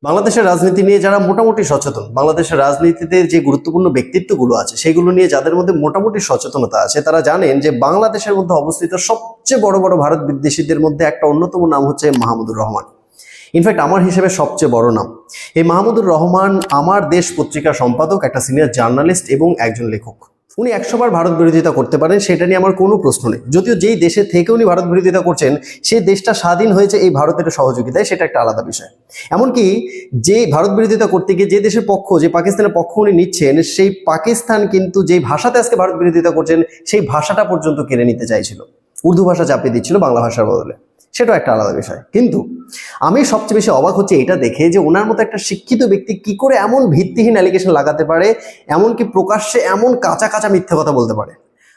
বাংলাদেশের রাজনীতি নিয়ে যারা মোটামুটি সচেতন, বাংলাদেশের রাজনীতিতে যে গুরুত্বপূর্ণ ব্যক্তিত্বগুলো আছে সেগুলো নিয়ে যাদের মধ্যে মোটামুটি সচেতনতা আছে, তারা জানেন যে বাংলাদেশের মধ্যে অবস্থিত সবচেয়ে বড় বড় ভারত বিদ্বেষীদের মধ্যে একটা অন্যতম নাম হচ্ছে মাহমুদুর রহমান। ইনফ্যাক্ট আমার হিসেবে সবচেয়ে বড় নাম। এই মাহমুদুর রহমান আমার দেশ পত্রিকার সম্পাদক, একটা সিনিয়র জার্নালিস্ট এবং একজন লেখক। উনি 100 বার ভারত বিরোধিতা করতে পারেন, সেটা নিয়ে আমার কোনো প্রশ্ন নেই। যদিও যেই দেশে থেকে উনি ভারত বিরোধিতা করছেন সেই দেশটা স্বাধীন হয়েছে এই ভারতের সহযোগিতায়, সেটা একটা আলাদা বিষয়। এমনকি যে ভারত বিরোধিতা করতে গিয়ে যে দেশের পক্ষ, যে পাকিস্তানের পক্ষ উনি নিচ্ছেন, সেই পাকিস্তান কিন্তু যেই ভাষাতে আজকে ভারত বিরোধিতা করছেন সেই ভাষাটা পর্যন্ত কেড়ে নিতে চাইছিল, উর্দু ভাষা চাপিয়ে দিচ্ছিল বাংলা ভাষার বদলে। সেটাও একটা আলাদা বিষয়। কিন্তু আমি সবচেয়ে বেশি অবাক হচ্ছে এটা দেখে যে ওনার মতো একটা শিক্ষিত ব্যক্তি কি করে এমন ভিত্তিহীন অ্যালিগেশন লাগাতে পারে, এমনকি প্রকাশ্যে এমন কাঁচা কাঁচা মিথ্যে কথা বলতে পারে।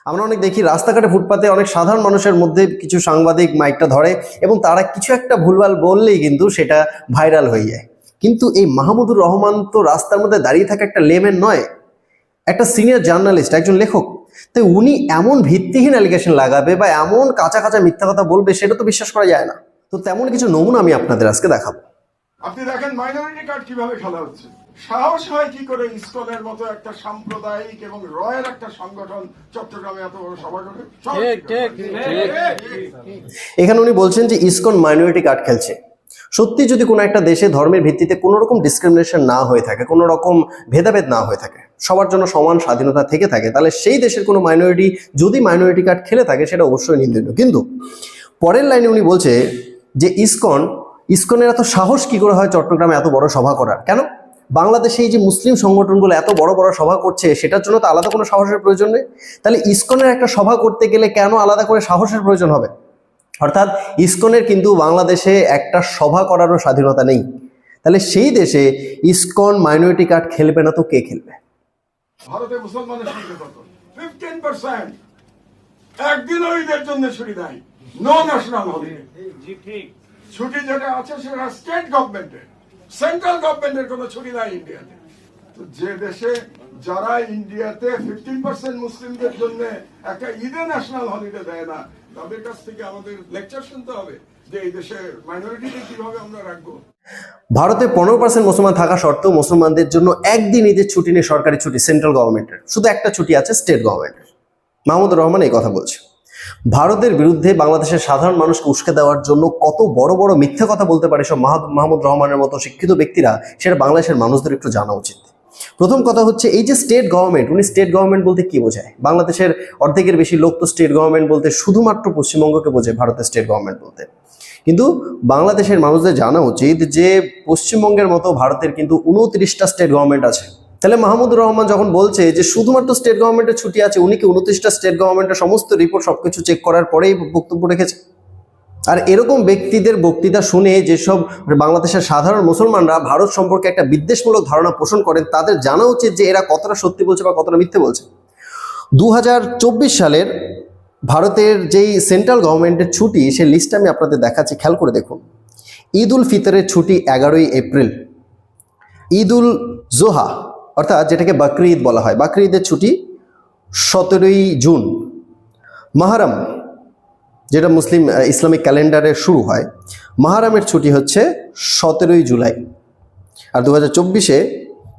আমরা অনেক দেখি রাস্তাঘাটে, ফুটপাতে অনেক সাধারণ মানুষের মধ্যে কিছু সাংবাদিক মাইকটা ধরে এবং তারা কিছু একটা ভুলভাল বললেই কিন্তু সেটা ভাইরাল হয়ে যায়। কিন্তু এই মাহমুদুর রহমান তো রাস্তার মধ্যে দাঁড়িয়ে থাকা একটা লেম্যান নয়, একটা সিনিয়র জার্নালিস্ট, একজন লেখক। তাই উনি এমন ভিত্তিহীন অ্যালিগেশন লাগাবে বা এমন কাঁচা কাঁচা মিথ্যা কথা বলবে, সেটা তো বিশ্বাস করা যায় না। তো তেমন কিছু নমুনা আমি আপনাদের আজকে দেখাবো। আপনি দেখেন মাইনরিটি কার্ড কিভাবে খেলা হচ্ছে। সাহস হয় কি করে ইসকনের মতো একটা সাম্প্রদায়িক এবং রয়ের একটা সংগঠন চট্টগ্রামে এত বড় সভা করে? এখানে উনি বলছেন যে ইসকন মাইনরিটি কার্ড খেলছে। সত্যি যদি কোনো একটা দেশে ধর্মের ভিত্তিতে কোনো রকম ডিসক্রিমিনেশন না হয়ে থাকে, কোনো রকম ভেদাভেদ না হয়ে থাকে, সবার জন্য সমান স্বাধীনতা থেকে থাকে, তাহলে সেই দেশের কোনো মাইনরিটি যদি মাইনরিটি কার্ড খেলে থাকে সেটা অবশ্যই নিন্দনীয়। কিন্তু পরের লাইনে উনি বলছে যে ইসকনের এত সাহস কি করে হয় চট্টগ্রামে এত বড় সভা করার? কেন? বাংলাদেশে এই যে মুসলিম সংগঠনগুলো এত বড় বড় সভা করছে, সেটার জন্য তো আলাদা কোনো সাহসের প্রয়োজন নেই। তাহলে ইসকনের একটা সভা করতে গেলে কেন আলাদা করে সাহসের প্রয়োজন হবে? অর্থাৎ ইসকনের কিন্তু বাংলাদেশে একটা সভা করারও স্বাধীনতা নেই। তাহলে সেই দেশে ইসকন মাইনরিটি কার্ড খেলবে না তো কে খেলবে? ভারতে মুসলমানের সংখ্যা কত? 15%। একদিনও ঈদের জন্য ছুটি নাই, নো ন্যাশনাল হলিডে। ছুটি যেটা আছে সেটা স্টেট গভর্নমেন্টের, সেন্ট্রাল গভর্নমেন্টের কোনো ছুটি নাই ইন্ডিয়াতে। তো যে দেশে যারা ইন্ডিয়াতে 15% মুসলিমদের জন্য একটা ঈদে ন্যাশনাল হলিডে দেয় না, তাদের কাছ থেকে আমাদের লেকচার শুনতে হবে যে এই দেশে মাইনরিটিকে কিভাবে আমরা রাখবো। ভারতে 15% মুসলমান থাকা সত্ত্বেও মুসলমানদের জন্য একদিন ঈদের ছুটি নেই, সরকারি ছুটি সেন্ট্রাল গভর্নমেন্টের। শুধু একটা ছুটি আছে স্টেট গভর্নমেন্টের। মাহমুদুর রহমান এই কথা বলছে। ভারতের বিরুদ্ধে বাংলাদেশের সাধারণ মানুষকে উস্কে দেওয়ার জন্য কত বড় বড় মিথ্যা কথা বলতে পারে সব মাহমুদুর রহমানের মতো শিক্ষিত ব্যক্তিরা, সেটা বাংলাদেশের মানুষদের একটু জানা উচিত। প্রথম কথা হচ্ছে এই যে স্টেট গভর্নমেন্ট, উনি স্টেট গভর্নমেন্ট বলতে কি বোঝায়? বাংলাদেশের অর্ধেকের বেশি লোক তো স্টেট গভর্নমেন্ট বলতে শুধুমাত্র পশ্চিমবঙ্গকে বোঝে ভারতের স্টেট গভর্নমেন্ট বলতে। কিন্তু বাংলাদেশের মানুষদের জানা উচিত যে পশ্চিমবঙ্গের মতো ভারতের কিন্তু 29টা স্টেট গভর্নমেন্ট আছে। তাহলে মাহমুদুর রহমান যখন বলছে যে শুধুমাত্র স্টেট গভর্নমেন্টের ছুটি আছে, উনি কি 29টা স্টেট গভর্নমেন্টের সমস্ত রিপোর্ট সবকিছু চেক করার পরেই বক্তব্য রেখেছে? আর এরকম ব্যক্তিদের বক্তৃতা শুনে যেসব বাংলাদেশের সাধারণ মুসলমানরা ভারত সম্পর্কে একটা বিদ্বেষমূলক ধারণা পোষণ করেন, তাদের জানা উচিত যে এরা কতটা সত্যি বলছে বা কতটা মিথ্যে বলছে। 2024 সালের ভারতের যেই সেন্ট্রাল গভর্নমেন্টের ছুটি, সে লিস্ট আমি আপনাদের দেখাচ্ছি, খেয়াল করে দেখুন। ঈদ উল ফিতরের ছুটি 11ই এপ্রিল। ঈদ উল জোহা অর্থাৎ যেটাকে বাকরি ঈদ বলা হয়, বাকরি ঈদের ছুটি 17ই জুন। মাহরম, যেটা মুসলিম ইসলামিক ক্যালেন্ডারে শুরু হয়, মাহরমের ছুটি হচ্ছে 17ই জুলাই। আর 2024-এ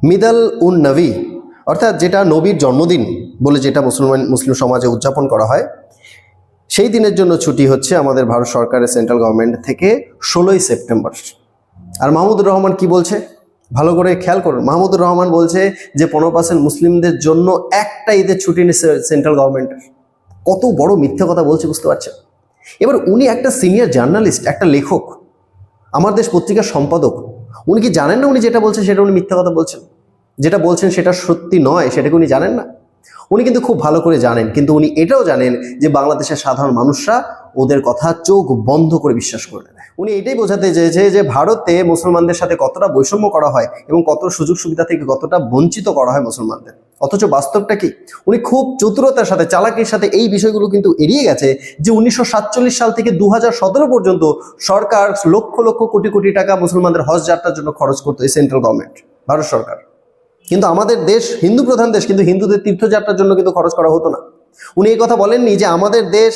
মিদাল উন নবী অর্থাৎ যেটা নবীর জন্মদিন বলে যেটা মুসলিম সমাজে উদযাপন করা হয়, সেই দিনের জন্য ছুটি হচ্ছে আমাদের ভারত সরকারের সেন্ট্রাল গভর্নমেন্ট থেকে 16ই সেপ্টেম্বর। আর মাহমুদুর রহমান কি বলছে ভালো করে খেয়াল করুন। মাহমুদুর রহমান বলছে যে 15% মুসলিমদের জন্য একটা ঈদের ছুটি নিচ্ছে সেন্ট্রাল গভর্নমেন্টের। কত বড় মিথ্যা কথা বলছে বুঝতে পারছেন? এবার উনি একটা সিনিয়র জার্নালিস্ট, একটা লেখক, আমার দেশ পত্রিকার সম্পাদক। উনি কি জানেন না উনি যেটা বলছেন সেটা উনি মিথ্যা কথা বলছেন? যেটা বলছেন সেটা সত্যি নয়, সেটাকে উনি জানেন না? উনি কিন্তু খুব ভালো করে জানেন। কিন্তু উনি এটাও জানেন যে বাংলাদেশের সাধারণ মানুষরা ওদের কথা চোখ বন্ধ করে বিশ্বাস করে নেয়। উনি এটাই বোঝাতে চেয়েছে যে ভারতে মুসলমানদের সাথে কতটা বৈষম্য করা হয় এবং কত সুযোগ সুবিধা থেকে কতটা বঞ্চিত করা হয় মুসলমানদের। অথচ বাস্তবটা কি? উনি খুব চতুরতার সাথে, চালাকির সাথে এই বিষয়গুলো কিন্তু এড়িয়ে গেছে যে 1947 সাল থেকে 2017 পর্যন্ত সরকার লক্ষ লক্ষ কোটি কোটি টাকা মুসলমানদের হজ যাত্রার জন্য খরচ করতো এই সেন্ট্রাল গভর্নমেন্ট, ভারত সরকার। কিন্তু আমাদের দেশ হিন্দু প্রধান দেশ, কিন্তু হিন্দুদের তীর্থযাত্রার জন্য কিন্তু খরচ করা হতো না। উনি এই কথা বলেননি যে আমাদের দেশ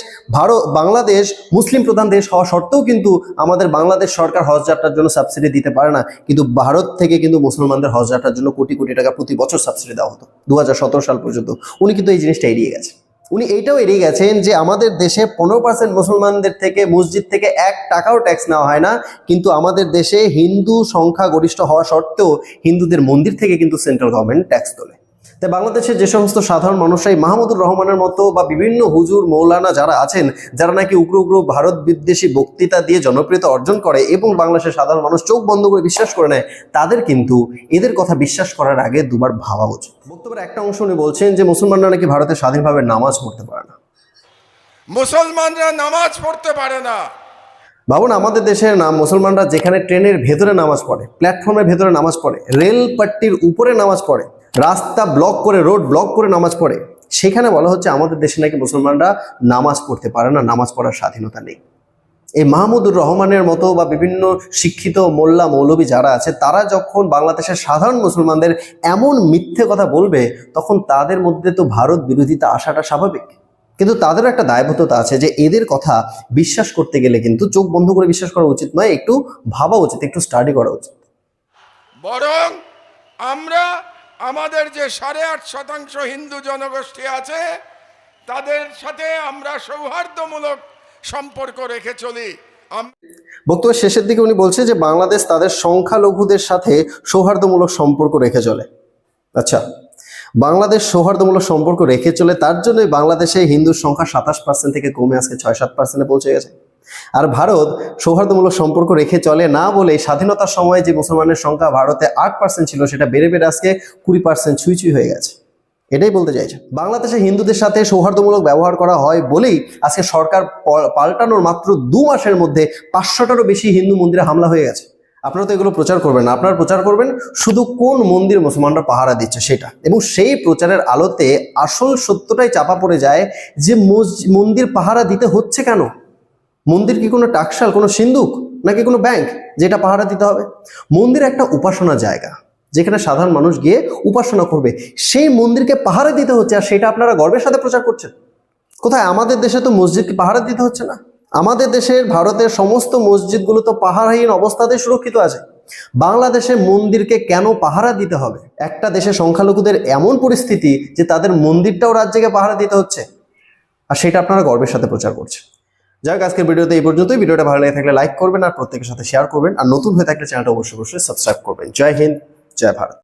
বাংলাদেশ মুসলিম প্রধান দেশ হওয়া সত্ত্বেও কিন্তু আমাদের বাংলাদেশ সরকার হজ যাত্রার জন্য সাবসিডি দিতে পারে না, কিন্তু ভারত থেকে কিন্তু মুসলমানদের হজ যাত্রার জন্য কোটি কোটি টাকা প্রতি বছর সাবসিডি দেওয়া হতো 2017 সাল পর্যন্ত। উনি কিন্তু এই জিনিসটা এড়িয়ে গেছেন। উনি এইটাও এড়িয়ে গেছেন যে আমাদের দেশে 15% মুসলমানদের থেকে মসজিদ থেকে 1 টাকাও ট্যাক্স নেওয়া হয় না, কিন্তু আমাদের দেশে হিন্দু সংখ্যা গরিষ্ঠ হওয়া সত্ত্বেও হিন্দুদের মন্দির থেকে কিন্তু সেন্ট্রাল গভর্নমেন্ট ট্যাক্স তোলে। তাই বাংলাদেশের যে সমস্ত সাধারণ মানুষরাই মাহমুদুর রহমানের মতো বা বিভিন্ন হুজুর মৌলানা যারা আছেন, যারা নাকি উগ্র উগ্র ভারত বিদ্বেষী বক্তৃতা দিয়ে জনপ্রিয়তা অর্জন করে এবং বাংলাদেশের সাধারণ মানুষ চোখ বন্ধ করে বিশ্বাস করে নেয়, তাদের কিন্তু এদের কথা বিশ্বাস করার আগে দুবার ভাবা উচিত। বক্তব্যের একটা অংশ উনি বলছেন যে মুসলমানরা নাকি ভারতে স্বাধীনভাবে নামাজ পড়তে পারে না। মুসলমানরা নামাজ পড়তে পারে না। ভাবুন, আমাদের দেশের মুসলমানরা যেখানে ট্রেনের ভেতরে নামাজ পড়ে, প্ল্যাটফর্মের ভেতরে নামাজ পড়ে, রেল পাট্টির উপরে নামাজ পড়ে, রাস্তা ব্লক করে রোড ব্লক করে নামাজ পড়ে, সেখানে বলা হচ্ছে আমাদের দেশে নাকি মুসলমানরা নামাজ পড়তে পারে না, নামাজ পড়ার স্বাধীনতা নেই। এই মাহমুদুর রহমানের মতো বা বিভিন্ন শিক্ষিত মোল্লা মৌলবী যারা আছে, তারা যখন বাংলাদেশের সাধারণ মুসলমানদের এমন মিথ্যে কথা বলবে, তখন তাদের মধ্যে তো ভারত বিরোধিতা আসাটা স্বাভাবিক। কিন্তু তাদেরও একটা দায়বদ্ধতা আছে যে এদের কথা বিশ্বাস করতে গেলে কিন্তু চোখ বন্ধ করে বিশ্বাস করা উচিত নয়, একটু ভাবা উচিত, একটু স্টাডি করা উচিত। বরং আমরা আমাদের যে 8.5% হিন্দু জনগোষ্ঠী আছে, তাদের সাথে আমরা সৌহার্দ্যমূলক সম্পর্ক রেখে চলি। বক্তব্যের শেষের দিকে উনি বলছে যে বাংলাদেশ তাদের সংখ্যালঘুদের সাথে সৌহার্দ্যমূলক সম্পর্ক রেখে চলে। আচ্ছা, বাংলাদেশ সৌহার্দ্যমূলক সম্পর্ক রেখে চলে, তার জন্যই বাংলাদেশে হিন্দুর সংখ্যা 27% থেকে কমে আজকে 6-7% পৌঁছে গেছে। আর ভারত সৌহার্দ্যমূলক সম্পর্ক রেখে চলে না বলে স্বাধীনতার সময় যে মুসলমানের সংখ্যা ভারতে 8% ছিল, সেটা বেড়ে বেড়ে আজকে 20% ছুঁই হয়ে গেছে। এটাই বলতে চাইছে। বাংলাদেশে হিন্দুদের সাথে সৌহার্দ্যমূলক ব্যবহার করা হয় বলেই আজকে সরকার পাল্টানোর মাত্র 2 মাসের মধ্যে 500টারও বেশি হিন্দু মন্দিরে হামলা হয়ে গেছে। আপনারা তো এগুলো প্রচার করবেন না, আপনারা প্রচার করবেন শুধু কোন মন্দির মুসলমানরা পাহারা দিচ্ছে সেটা, এবং সেই প্রচারের আলোতে আসল সত্যটাই চাপা পড়ে যায় যে মন্দির পাহারা দিতে হচ্ছে কেন। মন্দির কি কোনো টাকশাল, কোনো সিন্ধুক, নাকি কোনো ব্যাংক যেটা পাহারা দিতে হবে? মন্দির একটা উপাসনা জায়গা যেখানে সাধারণ মানুষ গিয়ে উপাসনা করবে, সেই মন্দিরকে পাহারা দিতে হচ্ছে, আর সেটা আপনারা গর্বের সাথে প্রচার করছেন। কোথায়? আমাদের দেশে তো মসজিদকে পাহারা দিতে হচ্ছে না। আমাদের দেশের ভারতের সমস্ত মসজিদগুলো তো পাহারাহীন অবস্থাতে সুরক্ষিত আছে। বাংলাদেশের মন্দিরকে কেন পাহারা দিতে হবে? একটা দেশের সংখ্যালঘুদের এমন পরিস্থিতি যে তাদের মন্দিরটাও রাজ্যকে পাহারা দিতে হচ্ছে, আর সেটা আপনারা গর্বের সাথে প্রচার করছেন। যাই হোক, আজকের ভিডিওতে এই পর্যন্তই। ভিডিওটা ভালো লেগে থাকলে লাইক করবেন, আর প্রত্যেকের সাথে শেয়ার করবেন, আর নতুন হয়ে থাকলে চ্যানেলটা অবশ্যই সাবস্ক্রাইব করবেন। জয় হিন্দ, জয় ভারত।